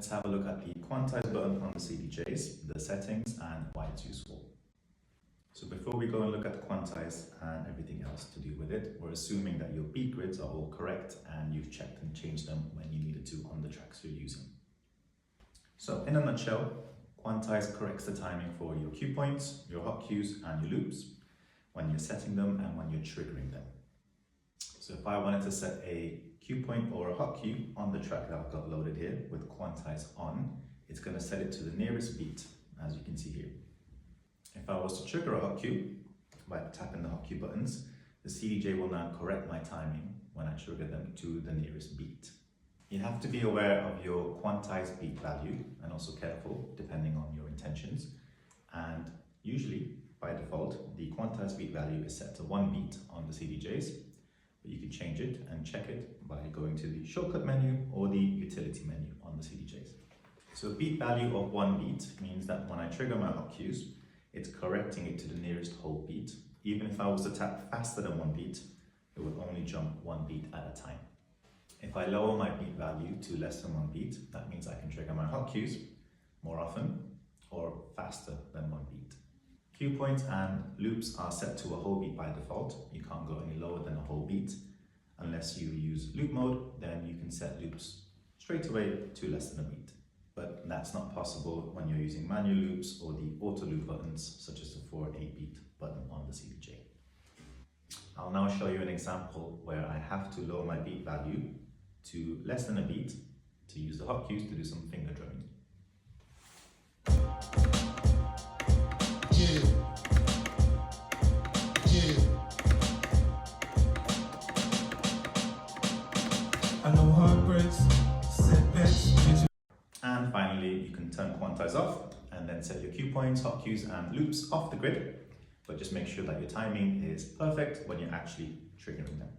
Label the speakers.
Speaker 1: Let's have a look at the Quantize button on the CDJs, the settings, and why it's useful. So before we go and look at Quantize and everything else to do with it, we're assuming that your beat grids are all correct and you've checked and changed them when you needed to on the tracks you're using. So in a nutshell, Quantize corrects the timing for your cue points, your hot cues, and your loops when you're setting them and when you're triggering them. So if I wanted to set a cue point or a hot cue on the track that I've got loaded here with Quantize on, it's going to set it to the nearest beat, as you can see here. If I was to trigger a hot cue by tapping the hot cue buttons, the CDJ will now correct my timing when I trigger them to the nearest beat. You have to be aware of your Quantize beat value and also careful depending on your intentions. And usually, by default, the Quantize beat value is set to 1 beat on the CDJs, but you can change it and check it by going to the shortcut menu or the utility menu on the CDJs. So a beat value of 1 beat means that when I trigger my hot cues, it's correcting it to the nearest whole beat. Even if I was to tap faster than 1 beat, it would only jump 1 beat at a time. If I lower my beat value to less than 1 beat, that means I can trigger my hot cues more often or faster than 1 beat. Cue points and loops are set to a whole beat by default. You can't go any lower than a whole beat. Unless you use loop mode, then you can set loops straight away to less than a beat. But that's not possible when you're using manual loops or the auto loop buttons, such as the 4-8 beat button on the CDJ. I'll now show you an example where I have to lower my beat value to less than a beat to use the hot cues to do some finger drumming.
Speaker 2: I know heartbreaks, setbacks.
Speaker 1: And finally, you can turn Quantize off and then set your cue points, hot cues, and loops off the grid. But just make sure that your timing is perfect when you're actually triggering them.